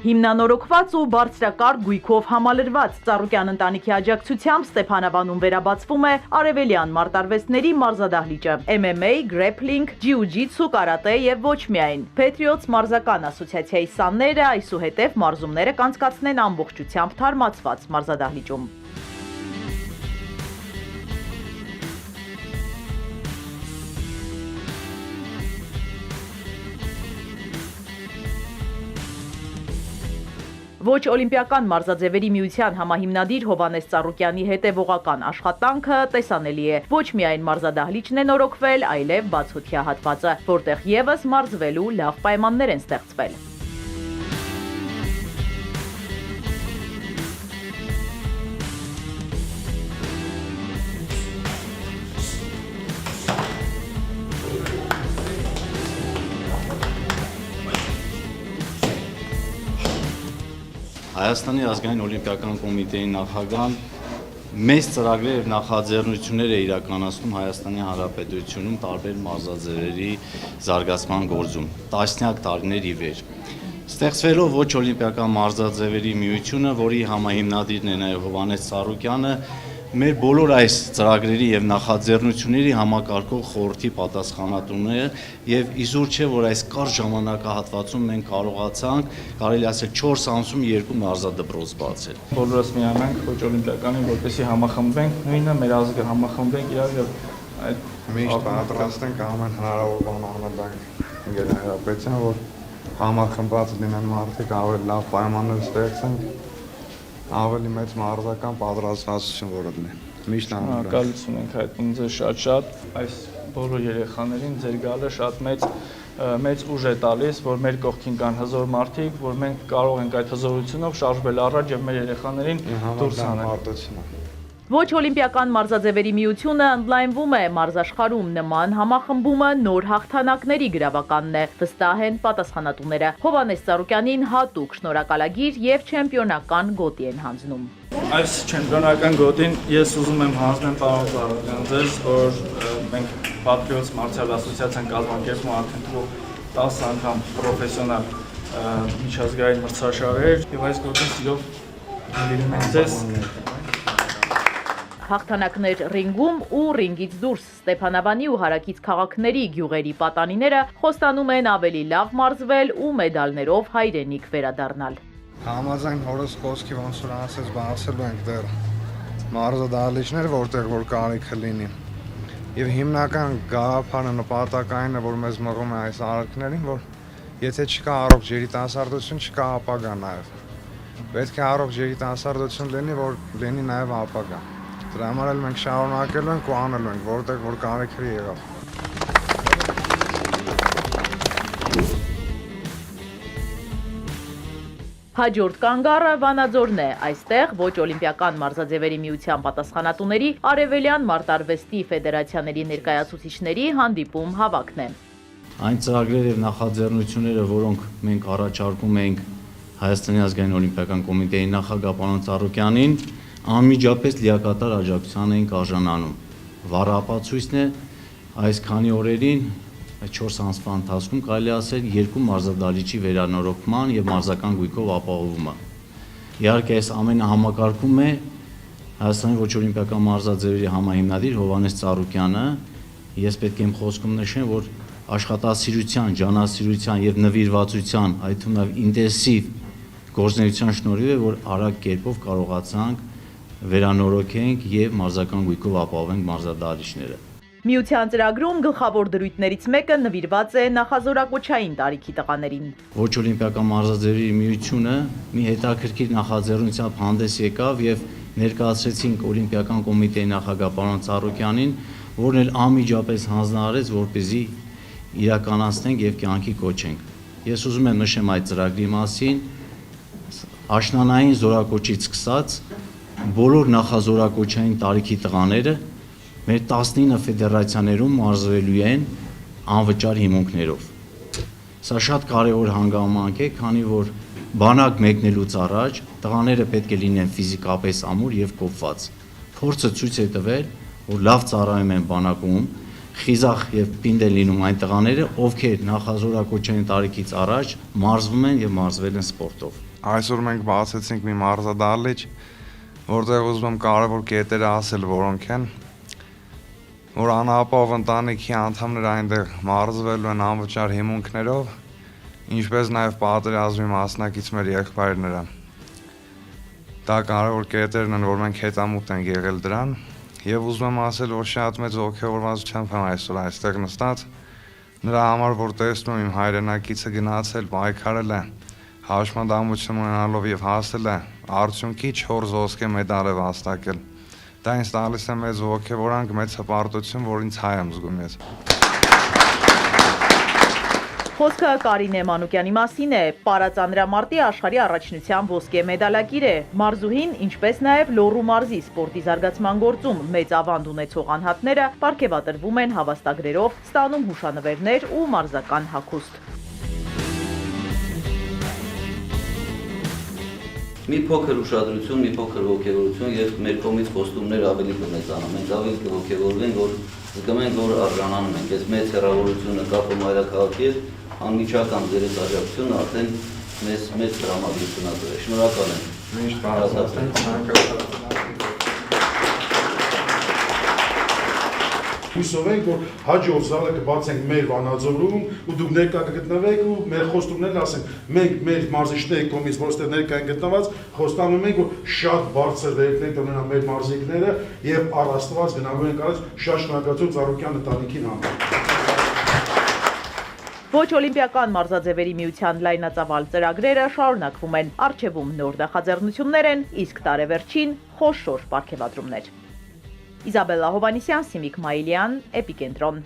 Հիմնանորոգված ու բարձրակարգ գույքով համալրված Ծառուկյան ընտանիքի աջակցությամբ Ստեփանավանում վերաբացվում է արևելյան մարտարվեստների մարզադահլիճը։ MMA, գրեփլինգ, ջիուջիցու, կարատե եւ ոչ միայն։ Patriots մարզական ասոցիացիայի սանները այսուհետև մարզումները կանցկացնեն ամբողջությամբ թարմացված մարզադահլիճում։ Ոչ օլիմպիական մարզաձևերի միության համահիմնադիր Հովհաննես Ծառուկյանի հետևողական աշխատանքը տեսանելի է։ Ոչ միայն մարզադահլիճն է նորոգվել, այլև բացօթյա հատվածը, որտեղ ևս մարզվելու լավ պայմաններ են ստեղծվել։ Հայաստանի ազգային օլիմպիական կոմիտեի նախագահան մեծ ծրագրեր եւ նախաձեռնություններ է իրականացնում Հայաստանի Հանրապետությունում տարբեր մարզաձևերի զարգացման գործում տասնյակ տարիներ ի վեր։ Ստեղծվելով ոչ օլիմպիական մարզաձևերի միությունը, որի համահիմնադիրն է նաեւ Հովհաննես Ծառուկյանը, մեր բոլոր այս ծրագրերի եւ նախաձեռնությունների համակարգող խորհրդի պատասխանատուն է եւ իզուր չէ, որ այս կարճ ժամանակահատվածում մենք կարողացանք, կարելի ասել 4 ամսում 2 մարզադպրոց բացել։ Բոլորս միանանք ոչ օլիմպիականին, որպեսզի համախմբվենք, նույնը մեր ազգը համախմբվենք իրար եւ այդ միշտ պատրաստ ենք ամեն հնարավոր բան անելանք ինգետ հայրապետության, որ համախմբված լինեն մարդիկ, ավելի լավ պայմաններ ստեղծենք, ավելի մեծ մարզական պատրաստվածություն որ լինի։ Միշտ անհրաժեշտ։ Շնորհակալություն ենք հայտնում ձեզ շատ, այս բոլոր երեխաներին ձեր գալը շատ մեծ ուժ է տալիս, որ մեր կողքին կան հզոր մարդիկ, որ մենք կարող ենք այդ հզորությունով շարժվել առաջ եւ մեր երեխաներին դուրս հանել։ Ոչ օլիմպիական մարզաձևերի միությունը ընդլայնվում է մարզաշխարհում, նման համախմբումը նոր հաղթանակների գրավականն է, վստահ են պատասխանատուները։ Հովհաննես Ծառուկյանին հատուկ շնորհակալագիր եւ չեմպիոնական գոտի են հանձնում։ Այս չեմպիոնական գոտին ես ուզում եմ հանձնել պարոն Ծառուկյան ձեզ, որ մենք Patriots մարզիալ ասոցիացիան կազմակերպում արդեն 10 անգամ պրոֆեսիոնալ միջազգային մրցաշարեր եւ այս գոտին սիրով դիմում ենք ձեզ։ Հաղթանակներ ռինգում ու ռինգից դուրս Ստեփանավանի ու հարակից քաղաքների գյուղերի պատանիները խոստանում են ավելի լավ մարզվել ու մեդալներով հայրենիք վերադառնալ։ Համաձայն հորս խոսքի ոնց որ ասես բացելու ենք դեռ մարզադահլիճներ, որտեղ որ կարիքը լինի։ Եվ հիմնական գաղափարը նպատակային է, որ մեզ մղում է այս արարքներին, որ եթե չկա առողջ երիտասարդություն, չկա ապագա նաև։ Պետք է առողջ երիտասարդություն լինի, որ լինի նաև ապագա։ Դրա համար էլ մենք շարունակելու ենք ու անելու ենք, որտեղ որ կարիքը եղավ։ Հաջորդ կանգառը Վանաձորն է, այստեղ ոչ օլիմպիական մարզաձևերի միության պատասխանատուների Արևելյան մարտարվեստի ֆեդերացիաների ներկայացուցիչների հանդիպում հավաքն է։ Այն ծրագրերը եւ նախաձեռնությունները, որոնք մենք առաջարկում ենք Հայաստանի ազգային օլիմպիական կոմիտեի նախագահ պարոն Ծառուկյանին, անմիջապես լիակատար աջակցության ենք արժանանում։ Վառապացույցն է այս քանի օրերին 4 ամսվա ընթացքում կարելի ասել 2 մարզադահլիճի վերանորոգման եւ մարզական գույքով ապահովումը։ Իհարկե այս ամենը համակարգում է Հայաստանի ոչ օլիմպիական մարզաձևերի համահիմնադիր Հովհաննես Ծառուկյանը։ Ես պետք է իմ խոսքում նշեմ, որ աշխատասիրության, ջանասիրության եւ նվիրվածության, այդ թվում նաեւ ինտենսիվ գործունեության շնորհիվ է, որ արագ կերպով կարողացանք վերանորոգենք եւ մարզական գույքով ապահովենք մարզադահլիճները։ Միության ծրագրում գլխավոր դրույթներից մեկը նվիրված է նախազորակոչային տարիքի տղաներին։ Ոչ օլիմպիական մարզաձևերի միությունը մի հետաքրքիր նախաձեռնությամբ հանդես եկավ եւ ներկայացրեցինք օլիմպիական կոմիտեի նախագահ պարոն Ծառուկյանին, որն էլ անմիջապես հանձնարարեց, որպեսզի իրականացնենք եւ կյանքի կոչենք։ Ես ուզում եմ նշեմ այդ ծրագրի մասին, աշնանային զորակոչից սկսած բոլոր նախազորակոչային տարիքի տղաները մեր 19 ֆեդերացիաներում մարզվելու են անվճար հիմունքներով։ Սա շատ կարևոր հանգամանք է, քանի որ բանակ մեկնելուց առաջ տղաները պետք է լինեն ֆիզիկապես ամուր եւ կոփված։ Փորձը ցույց է տվել, որ լավ ծառայում են բանակում, խիզախ եւ պինդ են լինում այն տղաները, ովքեր նախազորակոչային տարիքից առաջ մարզվում են եւ մարզվել են սպորտով։ Այսօր մենք բացեցինք մի մարզադահլիճ, որտեղ ուզում եմ կարևոր կետերը ասել, որոնք են, որ անապահով ընտանիքի անդամները այնտեղ մարզվելու են անվճար հիմունքներով, ինչպես նաև պատերազմի մասնակից մեր եղբայրները։ Դա կարևոր կետերն են, որ մենք հետամուտ ենք եղել դրան, եւ ուզում եմ ասել, որ շատ մեծ ողջավորվածությամբ եմ այսօր այստեղ նստած, նրա համար, որ տեսնում եմ իմ հայրենակիցը գնացել, պայքարել է, հաշմանդամություն ունենալով եւ հասել է արդյունքի 4 ոսկե մեդալ է վաստակել։ Դա ինձ տալիս է մեծ ողջավորանք, մեծ հպարտություն, որ ինձ հայ եմ զգում ես։ Խոսքը Կարինե Մանուկյանի մասին է, պարածանրամարտի աշխարհի առաջնության ոսկե մեդալակիր է, մարզուհին, ինչպես նաև Լոռու մարզի սպորտի զարգացման գործում մեծ ավանդ ունեցող անհատները պարգևատրվում են հավաստագրերով, ստանում հուշանվերներ ու մարզական հագուստ։ Մի փոքր ուշադրություն, մի փոքր ողջավորություն եւ մեր կողմից խոստումներ ավելի կմեծանան։ Մենք ավելի կողջավորվենք, որ զգանք, որ արժանանում ենք։ Այս մեծ հեռավորությունը կապը մայրաքաղաքի հետ անմիջական ձերից աջակցությունը արդեն մեզ մեծ տրամադրություն է տվել։ Շնորհակալ եմ։ Միշտ բարացած Հույսով ենք, որ հաջորդ զալը կբացենք մեր Վանաձորում ու դուք ներկա կգտնվեք ու մեր խոստումներն ասենք։ Մենք մեր մարզիչների կողմից, որ ստեղ ներկա են գտնված, խոստանում ենք, որ շատ բարձր վերքներ կունենան մեր մարզիկները եւ առաստված գնալու են կարած շատ շնորհակալություն Ծառուկյան ընտանիքին համար։ Ոչ օլիմպիական մարզաձևերի միության լայնածավալ ծրագրերը շարունակվում են, առջևում նոր նախաձեռնություններ են, իսկ տարեվերջին խոշոր պարգևատրումներ։ Իզաբելլա Հովանիսյան, Սիմիկ Մայիլյան, Էպիկենտրոն։